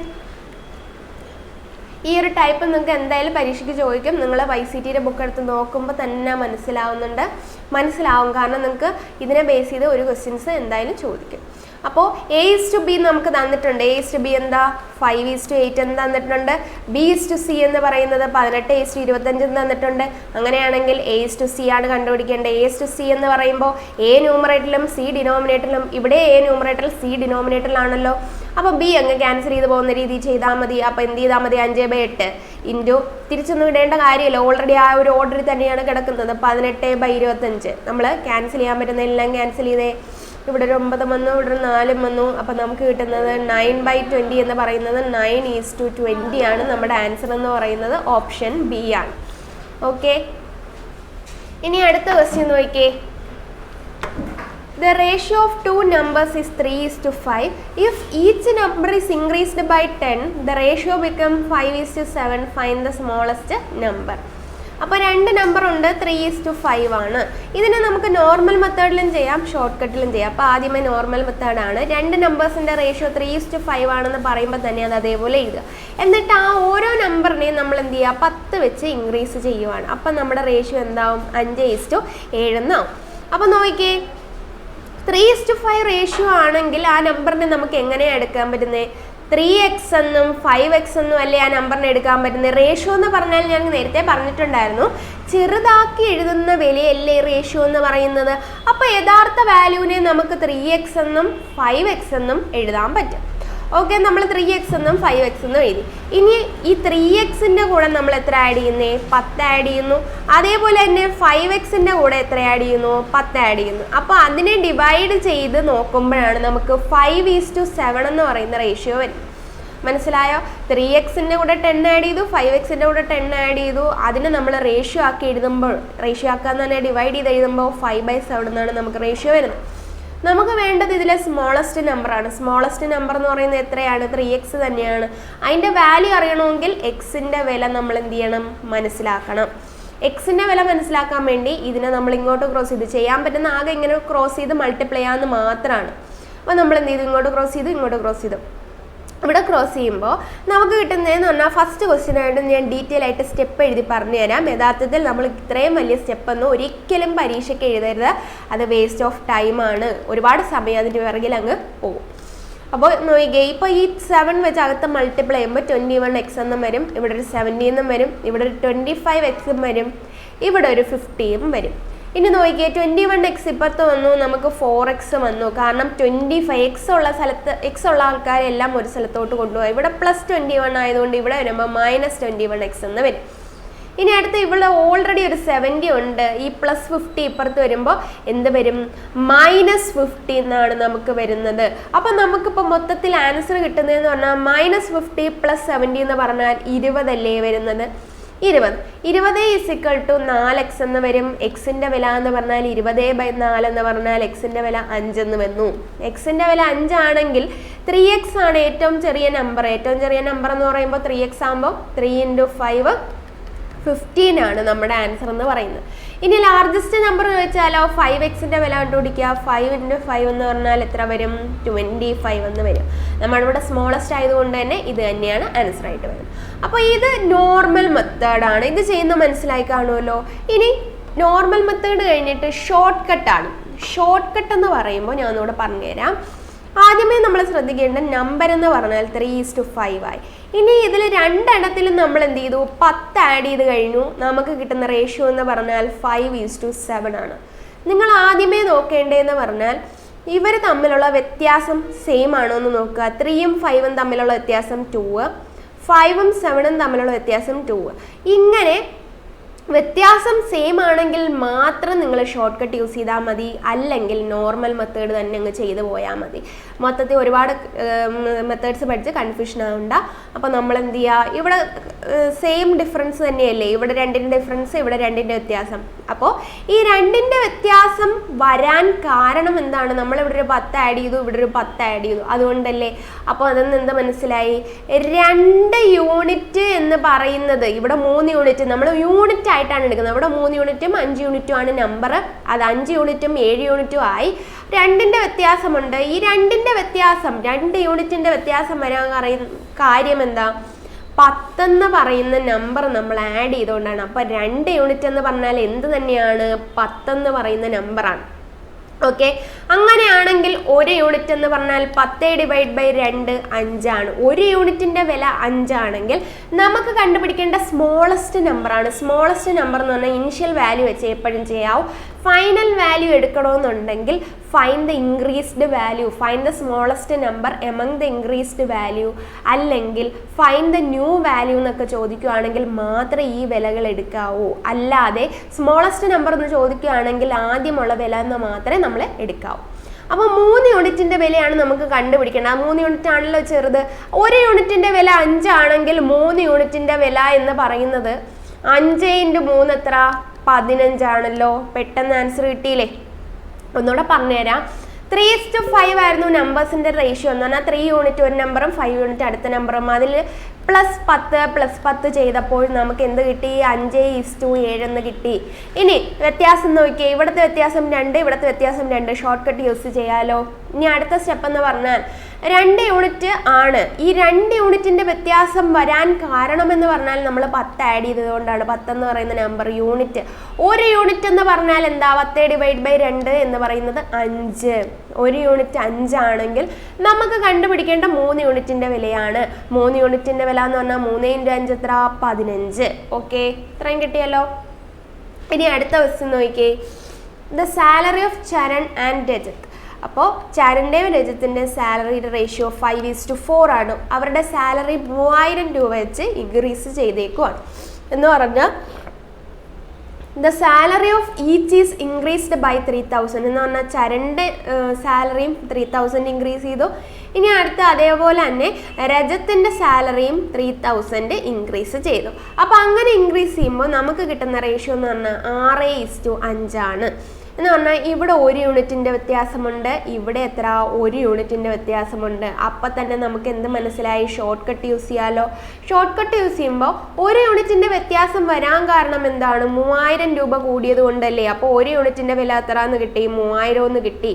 ഈ ഒരു ടൈപ്പ് നിങ്ങൾക്ക് എന്തായാലും പരീക്ഷയ്ക്ക് ചോദിക്കും. നിങ്ങൾ YCTയുടെ ബുക്ക് എടുത്ത് നോക്കുമ്പോൾ തന്നെ മനസ്സിലാവും, കാരണം നിങ്ങൾക്ക് ഇതിനെ ബേസ് ചെയ്ത് ഒരു ക്വസ്റ്റ്യൻസ് എന്തായാലും ചോദിക്കും. അപ്പോൾ A:B നമുക്ക് തന്നിട്ടുണ്ട്. A:B എന്താ 5:8 എന്ന് തന്നിട്ടുണ്ട്. B:C എന്ന് പറയുന്നത് 18:25 എന്ന് തന്നിട്ടുണ്ട്. അങ്ങനെയാണെങ്കിൽ A:C ആണ് കണ്ടുപിടിക്കേണ്ടത്. A:C എന്ന് പറയുമ്പോൾ A ന്യൂമറേറ്ററിലും C ഡിനോമിനേറ്ററിലും, ഇവിടെ A ന്യൂമറേറ്ററിൽ C ഡിനോമിനേറ്ററിലാണല്ലോ. അപ്പോൾ B അങ്ങ് ക്യാൻസൽ ചെയ്ത് പോകുന്ന രീതിയിൽ ചെയ്താൽ മതി. അപ്പോൾ എന്ത് ചെയ്താൽ മതി? 5/8 ഇൻറ്റു തിരിച്ചൊന്നും ഇടേണ്ട കാര്യമില്ല, ഓൾറെഡി ആ ഒരു ഓർഡറിൽ തന്നെയാണ് കിടക്കുന്നത്. 18/25 നമ്മൾ ക്യാൻസൽ ചെയ്യാൻ പറ്റുന്ന എല്ലാം ക്യാൻസൽ ചെയ്തേ. ഇവിടെ ഒരു 9 വന്നു, ഇവിടെ ഒരു 4 വന്നു. അപ്പം നമുക്ക് കിട്ടുന്നത് 9/20 എന്ന് പറയുന്നത് 9:20 ആണ് നമ്മുടെ ആൻസർ എന്ന് പറയുന്നത്. ഓപ്ഷൻ ബി ആണ്. ഓക്കെ, ഇനി അടുത്ത ക്വസ്റ്റ്യൻ നോക്കിക്കേ. The ratio of two numbers is 3:5. If each number is increased by 10, the ratio becomes 5:7. Find the smallest number. അപ്പോൾ രണ്ട് നമ്പർ ഉണ്ട്, 3:5 ആണ്. ഇതിനെ നമുക്ക് നോർമൽ മെത്തേഡിലും ചെയ്യാം, ഷോർട്ട് കട്ടിലും ചെയ്യാം. അപ്പോൾ ആദ്യമേ നോർമൽ മെത്തേഡാണ്. രണ്ട് നമ്പേഴ്സിൻ്റെ റേഷ്യോ 3:5 ആണെന്ന് പറയുമ്പോൾ തന്നെ അത് അതേപോലെ എഴുതുക. എന്നിട്ട് ആ ഓരോ നമ്പറിനെയും നമ്മൾ എന്ത് ചെയ്യുക? 10 വെച്ച് ഇൻക്രീസ് ചെയ്യുവാണ്. അപ്പം നമ്മുടെ റേഷ്യോ എന്താവും? 5:7 എന്നാവും. അപ്പോൾ നോക്കിക്കേ, 3:5 റേഷ്യോ ആണെങ്കിൽ ആ നമ്പറിനെ നമുക്ക് എങ്ങനെയാണ് എടുക്കാൻ പറ്റുന്നത്? 3x എന്നും 5x എന്നും അല്ലേ ആ നമ്പറിനെ എടുക്കാൻ പറ്റുന്നത്. റേഷ്യോ എന്ന് പറഞ്ഞാൽ ഞാൻ നേരത്തെ പറഞ്ഞിട്ടുണ്ടായിരുന്നു, ചെറുതാക്കി എഴുതുന്ന വിലയല്ലേ റേഷ്യോ എന്ന് പറയുന്നത്. അപ്പോൾ യഥാർത്ഥ വാല്യൂവിനെ നമുക്ക് 3x എന്നും 5x എന്നും എഴുതാൻ പറ്റും. ഓക്കെ, നമ്മൾ 3x എന്നും 5x എന്നും എഴുതി. ഇനി ഈ 3xൻ്റെ കൂടെ നമ്മൾ എത്ര ആഡ് ചെയ്യുന്നേ? 10 ആഡ് ചെയ്യുന്നു. അതേപോലെ തന്നെ 5xൻ്റെ കൂടെ എത്ര ആഡ് ചെയ്യുന്നു? 10 ആഡ് ചെയ്യുന്നു. അപ്പോൾ അതിനെ ഡിവൈഡ് ചെയ്ത് നോക്കുമ്പോഴാണ് നമുക്ക് 5:7 എന്ന് പറയുന്ന റേഷ്യോ വരുന്നത്. മനസ്സിലായോ? 3xൻ്റെ കൂടെ 10 ആഡ് ചെയ്തു, 5xൻ്റെ കൂടെ 10 ആഡ് ചെയ്തു. അതിനെ നമ്മൾ റേഷ്യോ ആക്കി എഴുതുമ്പോൾ, റേഷ്യോ ആക്കാന്ന് തന്നെ ഡിവൈഡ് ചെയ്ത് എഴുതുമ്പോൾ 5/7 എന്നാണ് നമുക്ക് റേഷ്യോ വരുന്നത്. നമുക്ക് വേണ്ടത് ഇതിലെ സ്മോളസ്റ്റ് നമ്പറാണ്. സ്മോളസ്റ്റ് നമ്പർ എന്ന് പറയുന്നത് എത്രയാണ്? 3x തന്നെയാണ്. അതിൻ്റെ വാല്യൂ അറിയണമെങ്കിൽ എക്സിൻ്റെ വില നമ്മൾ എന്ത് ചെയ്യണം? മനസ്സിലാക്കണം. എക്സിൻ്റെ വില മനസ്സിലാക്കാൻ വേണ്ടി ഇതിനെ നമ്മൾ ഇങ്ങോട്ട് ക്രോസ് ചെയ്ത് ചെയ്യാൻ പറ്റുന്ന ആകെ ഇങ്ങനെ ക്രോസ് ചെയ്ത് മൾട്ടിപ്ലൈ ചെയ്യാമെന്ന് മാത്രമാണ്. അപ്പോൾ നമ്മൾ എന്ത് ചെയ്തു? ഇങ്ങോട്ട് ക്രോസ് ചെയ്തു, ഇങ്ങോട്ട് ക്രോസ് ചെയ്തു. ഇവിടെ ക്രോസ് ചെയ്യുമ്പോൾ നമുക്ക് കിട്ടുന്നതെന്ന് പറഞ്ഞാൽ ഫസ്റ്റ് ക്വസ്റ്റ്യനായിട്ട് ഞാൻ ഡീറ്റെയിൽ ആയിട്ട് സ്റ്റെപ്പ് എഴുതി പറഞ്ഞു തരാം. യഥാർത്ഥത്തിൽ നമ്മൾ ഇത്രയും വലിയ സ്റ്റെപ്പൊന്നും ഒരിക്കലും പരീക്ഷയ്ക്ക് എഴുതരുത്, അത് വേസ്റ്റ് ഓഫ് ടൈമാണ്. ഒരുപാട് സമയം അതിൻ്റെ പിറകിൽ അങ്ങ് പോകും. അപ്പോൾ നോക്കിക്കേ, ഇപ്പോൾ ഈ 7 വെച്ച് അകത്ത് മൾട്ടിപ്ലൈ ചെയ്യുമ്പോൾ 21x എന്നും വരും, ഇവിടെ ഒരു 70 എന്നും വരും, ഇവിടെ ഒരു 25x വരും, ഇവിടെ ഒരു 50 വരും. ഇനി നോക്കിയേ, 21x ഇപ്പുറത്ത് വന്നു, നമുക്ക് 4x വന്നു. കാരണം 25x ഉള്ള സ്ഥലത്ത് x ഉള്ള ആൾക്കാരെല്ലാം ഒരു സ്ഥലത്തോട്ട് കൊണ്ടുപോയി. ഇവിടെ +21 ആയതുകൊണ്ട് ഇവിടെ വരുമ്പോൾ -21x എന്ന് വരും. ഇനി അടുത്ത് ഇവിടെ ഓൾറെഡി ഒരു 70 ഉണ്ട്. ഈ +50 ഇപ്പുറത്ത് വരുമ്പോൾ എന്ത് വരും? -50 എന്നാണ് നമുക്ക് വരുന്നത്. അപ്പം നമുക്കിപ്പോൾ മൊത്തത്തിൽ ആൻസർ കിട്ടുന്നതെന്ന് പറഞ്ഞാൽ -50 + 70 എന്ന് പറഞ്ഞാൽ 20 അല്ലേ വരുന്നത്? 20 = 4x എന്ന് വരും. എക്സിൻ്റെ വില എന്ന് പറഞ്ഞാൽ 20/4 എന്ന് പറഞ്ഞാൽ എക്സിൻ്റെ വില 5 എന്ന് വന്നു. എക്സിൻ്റെ വില 5 ആണെങ്കിൽ 3x ആണ് ഏറ്റവും ചെറിയ നമ്പർ. ഏറ്റവും ചെറിയ നമ്പർ എന്ന് പറയുമ്പോൾ 3x ആകുമ്പോൾ 3 × 5 15 ആണ് നമ്മുടെ ആൻസർ എന്ന് പറയുന്നത്. ഇനി ലാർജസ്റ്റ് നമ്പർ ചോദിച്ചാലോ? 5xൻ്റെ വില കണ്ടുപിടിക്കുക. 5 × 5 എന്ന് പറഞ്ഞാൽ എത്ര വരും? 25 എന്ന് വരും. നമ്മളിവിടെ സ്മോളസ്റ്റ് ആയതുകൊണ്ട് തന്നെ ഇത് തന്നെയാണ് ആൻസർ ആയിട്ട് വരും. അപ്പോൾ ഇത് നോർമൽ മെത്തേഡാണ്. ഇത് ചെയ്യുന്ന മനസ്സിലായി കാണുമല്ലോ. ഇനി നോർമൽ മെത്തേഡ് കഴിഞ്ഞിട്ട് ഷോർട്ട് കട്ടാണ്. ഷോർട്ട് കട്ട് എന്ന് പറയുമ്പോൾ ഞാൻ ഒന്നുകൂടെ പറഞ്ഞുതരാം. ആദ്യമേ നമ്മൾ ശ്രദ്ധിക്കേണ്ട നമ്പർ എന്ന് പറഞ്ഞാൽ 3:5 ആയി. ഇനി ഇതിൽ രണ്ടെണ്ണത്തിലും നമ്മൾ എന്ത് ചെയ്തു? 10 ആഡ് ചെയ്ത് കഴിഞ്ഞു. നമുക്ക് കിട്ടുന്ന റേഷ്യോ എന്ന് പറഞ്ഞാൽ 5:7 ആണ്. നിങ്ങൾ ആദ്യമേ നോക്കേണ്ടതെന്ന് പറഞ്ഞാൽ ഇവർ തമ്മിലുള്ള വ്യത്യാസം സെയിം ആണോ എന്ന് നോക്കുക. 3ഉം 5ഉം തമ്മിലുള്ള വ്യത്യാസം 2, 5ഉം 7ഉം തമ്മിലുള്ള വ്യത്യാസം 2. ഇങ്ങനെ വ്യത്യാസം സെയിം ആണെങ്കിൽ മാത്രം നിങ്ങൾ ഷോർട്ട് കട്ട് യൂസ് ചെയ്താൽ മതി, അല്ലെങ്കിൽ നോർമൽ മെത്തേഡ് തന്നെ അങ്ങ് ചെയ്ത് പോയാൽ മതി. മൊത്തത്തിൽ ഒരുപാട് മെത്തേഡ്സ് പഠിച്ച് കൺഫ്യൂഷൻ ആവണ്ട. അപ്പോൾ നമ്മൾ എന്ത് ചെയ്യുക? ഇവിടെ സെയിം ഡിഫറൻസ് തന്നെയല്ലേ, ഇവിടെ 2ൻ്റെ ഡിഫറൻസ്, ഇവിടെ 2ൻ്റെ വ്യത്യാസം. അപ്പോൾ ഈ 2ൻ്റെ വ്യത്യാസം വരാൻ കാരണം എന്താണ്? നമ്മളിവിടെ ഒരു 10 ആഡ് ചെയ്തു, ഇവിടെ ഒരു 10 ആഡ് ചെയ്തു, അതുകൊണ്ടല്ലേ. അപ്പോൾ അതൊന്ന് എന്ത് മനസ്സിലായി? 2 യൂണിറ്റ് എന്ന് പറയുന്നത് ഇവിടെ 3 യൂണിറ്റ് നമ്മൾ യൂണിറ്റ് ആയിട്ടാണ് എടുക്കുന്നത്. ഇവിടെ 3 യൂണിറ്റും 5 യൂണിറ്റും ആണ് നമ്പർ. അത് 5 യൂണിറ്റും 7 യൂണിറ്റും ആയി. 2ൻ്റെ വ്യത്യാസമുണ്ട്. ഈ 2ൻ്റെ വ്യത്യാസം, 2 യൂണിറ്റിൻ്റെ വ്യത്യാസം വരാൻ കാര്യം എന്താ? 10 എന്ന് പറയുന്ന നമ്പർ നമ്മൾ ആഡ് ചെയ്തുകൊണ്ടാണ്. അപ്പോൾ 2 യൂണിറ്റ് എന്ന് പറഞ്ഞാൽ എന്ത് തന്നെയാണ്? 10 എന്ന് പറയുന്ന നമ്പറാണ്. ഓക്കെ, അങ്ങനെയാണെങ്കിൽ ഒരു യൂണിറ്റ് എന്ന് പറഞ്ഞാൽ 10/2 5 ഒരു യൂണിറ്റിന്റെ വില 5 ആണെങ്കിൽ നമുക്ക് കണ്ടുപിടിക്കേണ്ട സ്മോളസ്റ്റ് നമ്പർ ആണ്. സ്മോളസ്റ്റ് നമ്പർ എന്ന് പറഞ്ഞാൽ ഇനിഷ്യൽ വാല്യൂ വെച്ച് എപ്പോഴും ചെയ്യാവും. ഫൈനൽ വാല്യൂ എടുക്കണമെന്നുണ്ടെങ്കിൽ find the increased value, find the smallest number among the increased value, അല്ലെങ്കിൽ ഫൈൻഡ് ദ ന്യൂ വാല്യൂ എന്നൊക്കെ ചോദിക്കുകയാണെങ്കിൽ മാത്രമേ ഈ വിലകൾ എടുക്കാവൂ. അല്ലാതെ സ്മോളസ്റ്റ് നമ്പർ എന്ന് ചോദിക്കുകയാണെങ്കിൽ ആദ്യമുള്ള വില എന്ന് മാത്രമേ നമ്മൾ എടുക്കാവൂ. അപ്പോൾ 3 യൂണിറ്റിന്റെ വിലയാണ് നമുക്ക് കണ്ടുപിടിക്കേണ്ടത്. 3 യൂണിറ്റ് ആണല്ലോ ചെറുത്. ഒരു യൂണിറ്റിന്റെ വില 5 ആണെങ്കിൽ 3 യൂണിറ്റിന്റെ വില എന്ന് പറയുന്നത് 5 × 3 എത്ര? 15 ആണല്ലോ. പെട്ടെന്ന് ആൻസർ കിട്ടിയില്ലേ? ഒന്നുകൂടെ പറഞ്ഞുതരാം. 3:5 ആയിരുന്നു നമ്പേഴ്സിന്റെ റേഷ്യോ എന്ന് പറഞ്ഞാൽ 3 യൂണിറ്റ് ഒരു നമ്പറും 5 യൂണിറ്റ് അടുത്ത നമ്പറും. അതിൽ +10 ചെയ്തപ്പോൾ നമുക്ക് എന്ത് കിട്ടി? 5:7 എന്ന് കിട്ടി. ഇനി വ്യത്യാസം നോക്കിയേ, ഇവിടുത്തെ വ്യത്യാസം 2, ഇവിടുത്തെ വ്യത്യാസം 2. ഷോർട്ട് കട്ട് യൂസ് ചെയ്യാലോ. ഇനി അടുത്ത സ്റ്റെപ്പ് എന്ന് പറഞ്ഞാൽ 2 യൂണിറ്റ് ആണ്. ഈ 2 യൂണിറ്റിന്റെ വ്യത്യാസം വരാൻ കാരണമെന്ന് പറഞ്ഞാൽ നമ്മൾ 10 ആഡ് ചെയ്തതുകൊണ്ടാണ്. 10 എന്ന് പറയുന്ന നമ്പർ യൂണിറ്റ്. ഒരു യൂണിറ്റ് എന്ന് പറഞ്ഞാൽ എന്താ? 10/2 എന്ന് പറയുന്നത് 5. ഒരു യൂണിറ്റ് 5 ആണെങ്കിൽ നമുക്ക് കണ്ടുപിടിക്കേണ്ട 3 യൂണിറ്റിന്റെ വിലയാണ്. 3 യൂണിറ്റിന്റെ വില എന്ന് പറഞ്ഞാൽ 3 × 5 എത്ര? 15. ഓക്കെ, ഇത്രയും കിട്ടിയല്ലോ. ഇനി അടുത്ത ക്വസ്റ്റ്യൻ നോക്കിയേ. The salary of Charan and Rajat. അപ്പോൾ ചരണിൻ്റെയും രജത്തിൻ്റെ സാലറിയുടെ റേഷ്യോ 5:4 ആണ്. അവരുടെ സാലറി 3000 രൂപ വെച്ച് ഇൻക്രീസ് ചെയ്തേക്കുവാണ്. എന്ന് പറഞ്ഞാൽ the salary of each is increased by 3000 എന്ന് പറഞ്ഞാൽ ചരണിൻ്റെ സാലറിയും 3000 ഇൻക്രീസ് ചെയ്തു. ഇനി അടുത്ത അതേപോലെ തന്നെ രജത്തിൻ്റെ സാലറിയും 3000 ഇൻക്രീസ് ചെയ്തു. അപ്പോൾ അങ്ങനെ ഇൻക്രീസ് ചെയ്യുമ്പോൾ നമുക്ക് കിട്ടുന്ന റേഷ്യോ എന്ന് പറഞ്ഞാൽ 6:5 ആണ്. എന്ന് പറഞ്ഞാൽ ഇവിടെ 1 യൂണിറ്റിൻ്റെ വ്യത്യാസമുണ്ട്, ഇവിടെ എത്ര? 1 യൂണിറ്റിൻ്റെ വ്യത്യാസമുണ്ട്. അപ്പം തന്നെ നമുക്ക് എന്ത് മനസ്സിലായി? ഷോർട്ട് കട്ട് യൂസ് ചെയ്യാലോ. ഷോർട്ട് കട്ട് യൂസ് ചെയ്യുമ്പോൾ 1 യൂണിറ്റിൻ്റെ വ്യത്യാസം വരാൻ കാരണം എന്താണ്? 3000 രൂപ കൂടിയത് കൊണ്ടല്ലേ. അപ്പോൾ 1 യൂണിറ്റിൻ്റെ വില എത്ര എന്ന് കിട്ടി? 3000 എന്ന് കിട്ടി.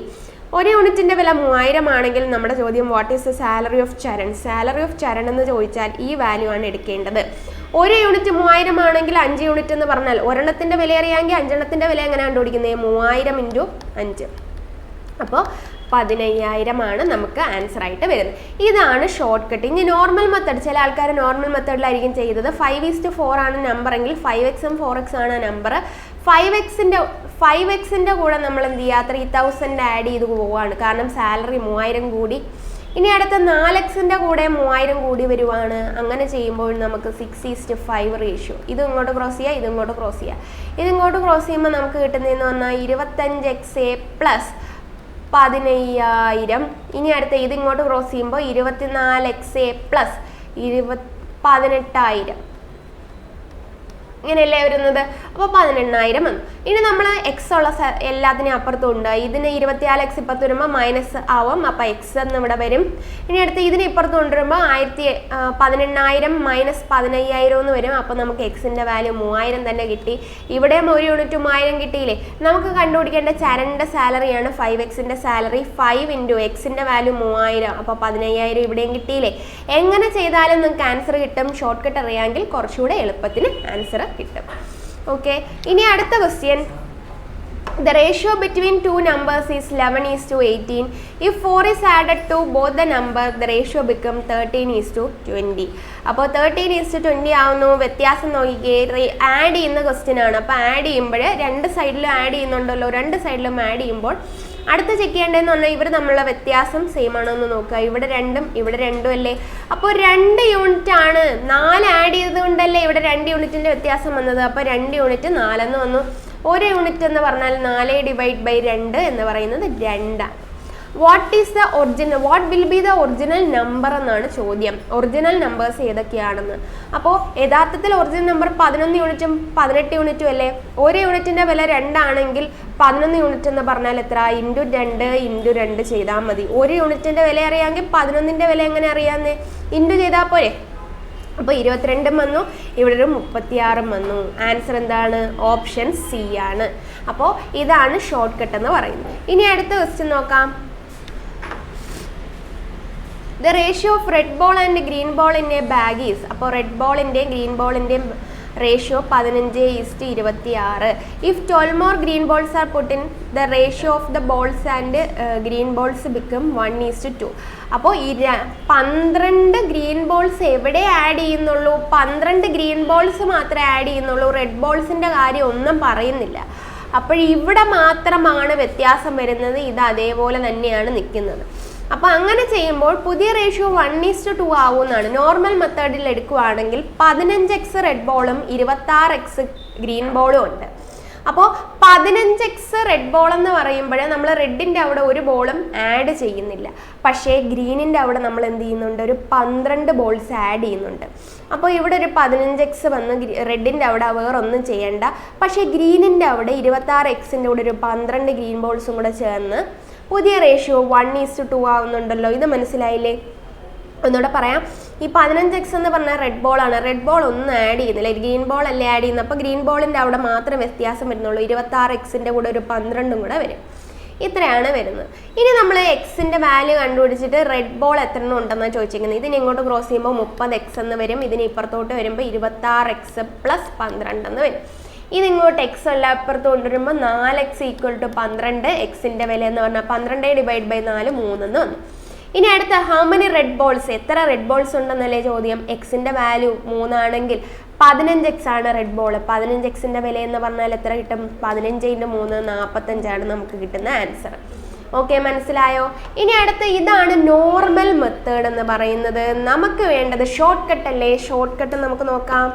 1 യൂണിറ്റിൻ്റെ വില 3000 ആണെങ്കിൽ നമ്മുടെ ചോദ്യം what is the salary of Charan? Salary of Charan എന്ന് ചോദിച്ചാൽ ഈ വാല്യൂ ആണ് എടുക്കേണ്ടത്. 1 യൂണിറ്റ് 3000 ആണെങ്കിൽ 5 യൂണിറ്റ് എന്ന് പറഞ്ഞാൽ ഒരെണ്ണത്തിൻ്റെ വില അറിയാമെങ്കിൽ 5 എണ്ണത്തിൻ്റെ വില എങ്ങനെ കണ്ടുപിടിക്കുന്നത്? 3000 × 5. അപ്പോൾ 15000 ആണ് നമുക്ക് ആൻസർ ആയിട്ട് വരുന്നത്. ഇതാണ് ഷോർട്ട് കട്ട്. ഇനി നോർമൽ മെത്തേഡ്, ചില ആൾക്കാർ നോർമൽ മെത്തേഡിലായിരിക്കും ചെയ്തത്. 5:4 ആണ് നമ്പർ എങ്കിൽ 5x ഉം 4x ആണ് നമ്പർ. 5xന്റെ കൂടെ നമ്മൾ എന്ത് ചെയ്യുക? 3000 ആഡ് ചെയ്ത് പോവുകയാണ്. കാരണം സാലറി 3000 കൂടി. ഇനി അടുത്ത 4xന്റെ കൂടെ 3000 കൂടി വരുവാണ്. അങ്ങനെ ചെയ്യുമ്പോൾ നമുക്ക് 6:5 റേഷ്യോ. ഇത് ഇങ്ങോട്ട് ക്രോസ് ചെയ്യുക, ഇത് ഇങ്ങോട്ട് ക്രോസ് ചെയ്യുക. ഇത് ഇങ്ങോട്ട് ക്രോസ് ചെയ്യുമ്പോൾ നമുക്ക് കിട്ടുന്നതെന്ന് പറഞ്ഞാൽ 25xa + 15000. ഇനി അടുത്ത ഇത് ഇങ്ങോട്ട് ക്രോസ് ചെയ്യുമ്പോൾ 24xa + 18000. ഇങ്ങനെയല്ലേ വരുന്നത്. അപ്പോൾ 18000 വന്നു. ഇനി നമ്മൾ എക്സ് ഉള്ള എല്ലാത്തിനും അപ്പുറത്തും ഉണ്ട്. ഇതിന് 24x ഇപ്പുറത്ത് വരുമ്പോൾ മൈനസ് ആവും. അപ്പോൾ എക്സ് എന്ന് ഇവിടെ വരും. ഇനി അടുത്ത് ഇതിന് ഇപ്പുറത്ത് കൊണ്ടുവരുമ്പോൾ 18000 മൈനസ് 15000 എന്ന് വരും. അപ്പോൾ നമുക്ക് എക്സിൻ്റെ വാല്യൂ 3000 തന്നെ കിട്ടി. ഇവിടെയും 1 യൂണിറ്റ് 3000 കിട്ടിയില്ലേ. നമുക്ക് കണ്ടുപിടിക്കേണ്ട ചരണിൻ്റെ സാലറിയാണ് 5xന്റെ സാലറി. 5 × എക്സിൻ്റെ വാല്യൂ 3000. അപ്പോൾ 15000 ഇവിടെയും കിട്ടിയില്ലേ. എങ്ങനെ ചെയ്താലും നിങ്ങൾക്ക് ആൻസർ കിട്ടും. ഷോർട്ട് കട്ട് അറിയാമെങ്കിൽ കുറച്ചുകൂടെ എളുപ്പത്തിന് ആൻസർ കിട്ടും. ഓക്കെ, ഇനി അടുത്ത question. The ratio between two numbers is 11:18. If 4 is added to both the numbers, the ratio becomes 13:20. അപ്പോൾ 13:20 ആവുന്നു. വ്യത്യാസം നോക്കിക്കേ. ആഡ് ചെയ്യുന്ന ക്വസ്റ്റ്യൻ ആണ്. അപ്പോൾ ആഡ് ചെയ്യുമ്പോൾ രണ്ട് സൈഡിലും ആഡ് ചെയ്യുന്നുണ്ടല്ലോ. രണ്ട് സൈഡിലും ആഡ് ചെയ്യുമ്പോൾ അടുത്ത് ചെക്ക് ചെയ്യേണ്ടതെന്ന് പറഞ്ഞാൽ ഇവർ തമ്മിലുള്ള വ്യത്യാസം സെയിം ആണോ എന്ന് നോക്കുക. ഇവിടെ 2ഉം ഇവിടെ 2ഉം അല്ലേ. അപ്പോൾ 2 യൂണിറ്റ് ആണ്. 4 ആഡ് ചെയ്തത് കൊണ്ടല്ലേ ഇവിടെ 2 യൂണിറ്റിൻ്റെ വ്യത്യാസം വന്നത്. അപ്പോൾ 2 യൂണിറ്റ് 4 എന്ന് വന്നു. 1 യൂണിറ്റ് എന്ന് പറഞ്ഞാൽ 4/2 എന്ന് പറയുന്നത് 2 ആണ്. What will be the original number എന്നാണ് ചോദ്യം. ഒറിജിനൽ നമ്പേഴ്സ് ഏതൊക്കെയാണെന്ന്. അപ്പോൾ യഥാർത്ഥത്തിൽ ഒറിജിനൽ നമ്പർ 11 യൂണിറ്റും 18 യൂണിറ്റും അല്ലേ. 1 യൂണിറ്റിൻ്റെ വില 2 ആണെങ്കിൽ 11 യൂണിറ്റ് എന്ന് പറഞ്ഞാൽ എത്ര? ×2 ചെയ്താൽ മതി. 1 യൂണിറ്റിൻ്റെ വില അറിയാമെങ്കിൽ 11ന്റെ വില എങ്ങനെ അറിയാമെന്നേ? ഇൻറ്റു ചെയ്താൽ പോരെ. അപ്പോൾ 22 വന്നു. ഇവിടെ ഒരു 36 വന്നു. ആൻസർ എന്താണ്? ഓപ്ഷൻ സി ആണ്. അപ്പോൾ ഇതാണ് ഷോർട്ട് കട്ട് എന്ന് പറയുന്നത്. ഇനി അടുത്ത ക്വസ്റ്റ്യൻ നോക്കാം. The ratio of red ball and green ball in a bag is. അപ്പോൾ റെഡ് ബോളിൻ്റെയും ഗ്രീൻ ബോളിൻ്റെയും ratio 15:26. If 12 more green balls are put in, the ratio of the balls and green balls become 1:2. അപ്പോൾ 12 green balls എവിടെ add ചെയ്യുന്നുള്ളൂ? 12 green balls മാത്രമേ add ചെയ്യുന്നുള്ളൂ. Red ബോൾസിൻ്റെ കാര്യം ഒന്നും പറയുന്നില്ല. അപ്പോൾ ഇവിടെ മാത്രമാണ് വ്യത്യാസം വരുന്നത്. ഇത് അതേപോലെ തന്നെയാണ് നിൽക്കുന്നത്. അപ്പോൾ അങ്ങനെ ചെയ്യുമ്പോൾ പുതിയ റേഷ്യോ 1:2 ആവുമെന്നാണ്. നോർമൽ മെത്തേഡിൽ എടുക്കുകയാണെങ്കിൽ 15x റെഡ് ബോളും 26x ഗ്രീൻ ബോളും ഉണ്ട്. അപ്പോൾ 15x റെഡ് ബോൾ എന്ന് പറയുമ്പോൾ നമ്മൾ റെഡിൻ്റെ അവിടെ ഒരു ബോളും ആഡ് ചെയ്യുന്നില്ല. പക്ഷേ ഗ്രീനിൻ്റെ അവിടെ നമ്മൾ എന്ത് ചെയ്യുന്നുണ്ട്? ഒരു 12 ബോൾസ് ആഡ് ചെയ്യുന്നുണ്ട്. അപ്പോൾ ഇവിടെ ഒരു 15x വന്ന് റെഡിൻ്റെ അവിടെ വേറൊന്നും ചെയ്യണ്ട. പക്ഷേ ഗ്രീനിൻ്റെ അവിടെ 26xൻ്റെ കൂടെ ഒരു 12 ഗ്രീൻ ബോൾസും കൂടെ ചേർന്ന് പുതിയ റേഷ്യോ 1:2 ആവുന്നുണ്ടല്ലോ. ഇത് മനസ്സിലായില്ലേ? ഒന്നുകൂടെ പറയാം. ഈ 15x എന്ന് പറഞ്ഞാൽ റെഡ് ബോളാണ്. റെഡ് ബോൾ ഒന്നും ആഡ് ചെയ്യുന്നില്ല, ഗ്രീൻ ബോൾ അല്ലേ ആഡ് ചെയ്യുന്നത്. അപ്പോൾ ഗ്രീൻ ബോളിൻ്റെ അവിടെ മാത്രമേ വ്യത്യാസം വരുന്നുള്ളൂ. 26xൻ്റെ കൂടെ ഒരു 12 കൂടെ വരും. ഇത്രയാണ് വരുന്നത്. ഇനി നമ്മൾ എക്സിൻ്റെ വാല്യൂ കണ്ടുപിടിച്ചിട്ട് റെഡ് ബോൾ എത്ര എണ്ണം ഉണ്ടെന്നാണ് ചോദിച്ചിരിക്കുന്നത്. ഇതിന് ഇങ്ങോട്ട് ക്രോസ് ചെയ്യുമ്പോൾ 30x എന്ന് വരും. ഇതിന് ഇപ്പുറത്തോട്ട് വരുമ്പോൾ 26x + 12 എന്ന് വരും. ഇതിങ്ങോട്ട് എക്സ് എല്ലാം അപ്പുറത്ത് കൊണ്ടുവരുമ്പോൾ 4x = 12. എക്സിൻ്റെ വില എന്ന് പറഞ്ഞാൽ 12 ÷ 4 3 എന്ന് വന്നു. ഇനി അടുത്ത ഹൗ മെനി റെഡ് ബോൾസ്, എത്ര റെഡ് ബോൾസ് ഉണ്ടെന്നല്ലേ ചോദ്യം. എക്സിൻ്റെ വാല്യൂ 3 ആണെങ്കിൽ 15x ആണ് റെഡ് ബോൾ. 15xൻ്റെ വില എന്ന് പറഞ്ഞാൽ എത്ര കിട്ടും? 15 × 3 45 ആണ് നമുക്ക് കിട്ടുന്ന ആൻസർ. ഓക്കെ, മനസ്സിലായോ? ഇനി അടുത്ത ഇതാണ് നോർമൽ മെത്തേഡ് എന്ന് പറയുന്നത്. നമുക്ക് വേണ്ടത് ഷോർട്ട് കട്ട് അല്ലേ. ഷോർട്ട് കട്ട് നമുക്ക് നോക്കാം.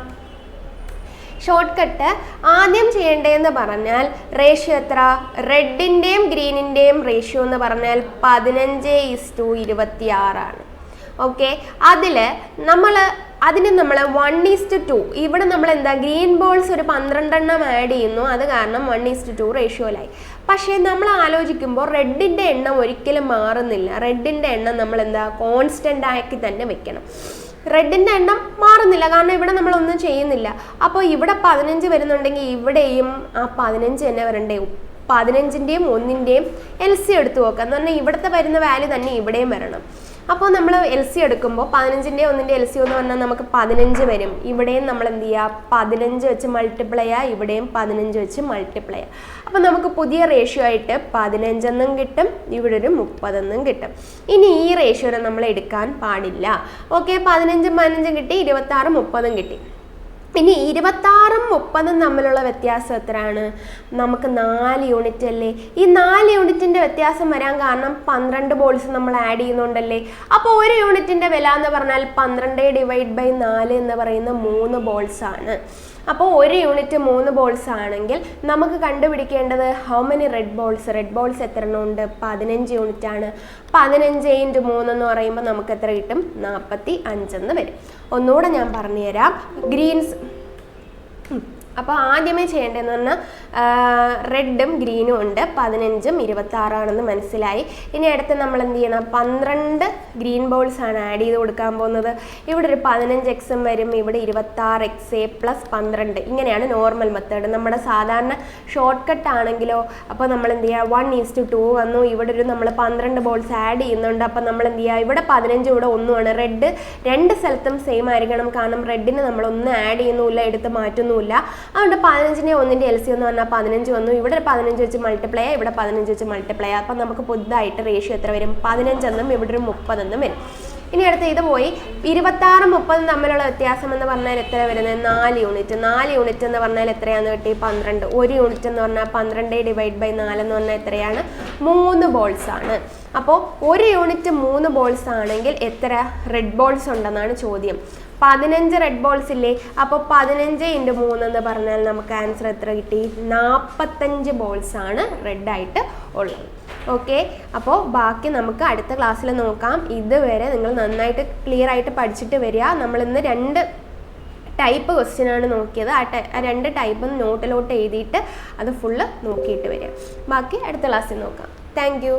ഷോർട്ട് കട്ട് ആദ്യം ചെയ്യേണ്ടതെന്ന് പറഞ്ഞാൽ റേഷ്യോ എത്ര? റെഡിൻ്റെയും ഗ്രീനിൻ്റെയും റേഷ്യോ എന്ന് പറഞ്ഞാൽ 15:26 ആണ്. ഓക്കെ, അതിന് നമ്മൾ 1:2. ഇവിടെ നമ്മൾ എന്താ ഗ്രീൻ ബോൾസ് ഒരു 12 എണ്ണം ആഡ് ചെയ്യുന്നു. അത് കാരണം 1:2 റേഷ്യോയിലായി. പക്ഷേ നമ്മൾ ആലോചിക്കുമ്പോൾ റെഡിൻ്റെ എണ്ണം ഒരിക്കലും മാറുന്നില്ല. റെഡിൻ്റെ എണ്ണം നമ്മൾ എന്താ കോൺസ്റ്റൻ്റ് ആക്കി തന്നെ വെക്കണം. റെഡിൻ്റെ എണ്ണം മാറുന്നില്ല, കാരണം ഇവിടെ നമ്മളൊന്നും ചെയ്യുന്നില്ല. അപ്പോൾ ഇവിടെ 15 വരുന്നുണ്ടെങ്കിൽ ഇവിടെയും ആ 15 തന്നെ വരണ്ടേ. 15ൻ്റെയും 1ൻ്റെയും LC എടുത്ത് നോക്കാം എന്ന് പറഞ്ഞാൽ ഇവിടുത്തെ വരുന്ന വാല്യൂ തന്നെ ഇവിടെയും വരണം. അപ്പോൾ നമ്മൾ LC എടുക്കുമ്പോൾ 15ൻ്റെയും 1ൻ്റെ LC എന്ന് പറഞ്ഞാൽ നമുക്ക് 15 വരും. ഇവിടെയും നമ്മൾ എന്ത് ചെയ്യുക? 15 വെച്ച് മൾട്ടിപ്ലൈ ചെയ്യുക, ഇവിടെയും 15 വെച്ച് മൾട്ടിപ്ലൈ ചെയ്യുക. അപ്പോൾ നമുക്ക് പുതിയ റേഷ്യോ ആയിട്ട് 15 എന്നും കിട്ടും, ഇവിടെ ഒരു 30 എന്നും കിട്ടും. ഇനി ഈ റേഷ്യോനെ നമ്മൾ എടുക്കാൻ പാടില്ല. ഓക്കെ, 15 15 കിട്ടി, 26 30 കിട്ടി. ഇനി 26 30 തമ്മിലുള്ള വ്യത്യാസം എത്രയാണ്? നമുക്ക് 4 യൂണിറ്റ് അല്ലേ. ഈ 4 യൂണിറ്റിൻ്റെ വ്യത്യാസം വരാൻ കാരണം 12 ബോൾസ് നമ്മൾ ആഡ് ചെയ്യുന്നുണ്ടല്ലേ. അപ്പോൾ ഒരു യൂണിറ്റിൻ്റെ വില എന്ന് പറഞ്ഞാൽ 12 ÷ 4 എന്ന് പറയുന്ന 3 ബോൾസ് ആണ്. അപ്പോൾ ഒരു യൂണിറ്റ് 3 ബോൾസ് ആണെങ്കിൽ നമുക്ക് കണ്ടുപിടിക്കേണ്ടത് how many red balls. Red balls എത്ര എണ്ണം ഉണ്ട്? 15 യൂണിറ്റ് ആണ്. 15 × 3 എന്ന് പറയുമ്പോൾ നമുക്ക് എത്ര കിട്ടും? 45 എന്ന് വരും. ഒന്നുകൂടെ ഞാൻ പറഞ്ഞുതരാം. ഗ്രീൻസ് അപ്പോൾ ആദ്യമേ ചെയ്യേണ്ടതെന്ന് പറഞ്ഞാൽ റെഡും ഗ്രീനും ഉണ്ട്, 15ഉം 26 ആണെന്ന് മനസ്സിലായി. ഇനി അടുത്ത് നമ്മൾ എന്ത് ചെയ്യണം? 12 ഗ്രീൻ ബോൾസ് ആണ് ആഡ് ചെയ്ത് കൊടുക്കാൻ പോകുന്നത്. ഇവിടെ ഒരു 15x വരും, ഇവിടെ 26x + 12. ഇങ്ങനെയാണ് നോർമൽ മെത്തേഡ്. നമ്മുടെ സാധാരണ ഷോർട്ട് കട്ട് ആണെങ്കിലോ അപ്പോൾ നമ്മൾ എന്ത് ചെയ്യുക? 1:2 വന്നു. ഇവിടെ ഒരു നമ്മൾ 12 ബോൾസ് ആഡ് ചെയ്യുന്നുണ്ട്. അപ്പോൾ നമ്മൾ എന്ത് ചെയ്യുക? ഇവിടെ 15 ഇവിടെ 1 ആണ്. റെഡ് രണ്ട് സ്ഥലത്തും സെയിം ആയിരിക്കണം, കാരണം റെഡിന് നമ്മളൊന്നും ആഡ് ചെയ്യുന്നുമില്ല, എടുത്ത് മാറ്റുന്നുമില്ല. അതുകൊണ്ട് 15ൻ്റെ 1ൻ്റെ LC എന്ന് പറഞ്ഞാൽ 15 വന്നു. ഇവിടെ 15 വെച്ച് മൾട്ടിപ്ലൈ ചെയ്യുക, ഇവിടെ 15 വെച്ച് മൾട്ടിപ്ലൈ ചെയ്യുക. അപ്പം നമുക്ക് പുതുതായിട്ട് റേഷ്യോ എത്ര വരും? 15 എന്നും ഇവിടെ ഒരു 30 എന്നും വരും. ഇനി അടുത്ത് ഇത് പോയി 26 30 തമ്മിലുള്ള വ്യത്യാസം എന്ന് പറഞ്ഞാൽ എത്ര വരുന്നത്? 4 യൂണിറ്റ്. 4 യൂണിറ്റ് എന്ന് പറഞ്ഞാൽ എത്രയാണെന്ന് കിട്ടി? 12. ഒരു യൂണിറ്റ് എന്ന് പറഞ്ഞാൽ 12 ÷ 4 എന്ന് പറഞ്ഞാൽ എത്രയാണ്? 3 ബോൾസ് ആണ്. അപ്പോൾ ഒരു യൂണിറ്റ് 3 ബോൾസ് ആണെങ്കിൽ എത്ര റെഡ് ബോൾസ് ഉണ്ടെന്നാണ് ചോദ്യം. 15 റെഡ് ബോൾസ് ഇല്ലേ. അപ്പോൾ 15 × 3 എന്ന് പറഞ്ഞാൽ നമുക്ക് ആൻസർ എത്ര കിട്ടി? 45 ബോൾസ് ആണ് റെഡായിട്ട് ഉള്ളത്. ഓക്കെ, അപ്പോൾ ബാക്കി നമുക്ക് അടുത്ത ക്ലാസ്സിൽ നോക്കാം. ഇതുവരെ നിങ്ങൾ നന്നായിട്ട് ക്ലിയർ ആയിട്ട് പഠിച്ചിട്ട് വരിക. നമ്മളിന്ന് 2 ടൈപ്പ് ക്വസ്റ്റ്യനാണ് നോക്കിയത്. ആ 2 ടൈപ്പും നോട്ടിലോട്ട് എഴുതിയിട്ട് അത് ഫുള്ള് നോക്കിയിട്ട് വരിക. ബാക്കി അടുത്ത ക്ലാസ്സിൽ നോക്കാം. Thank you.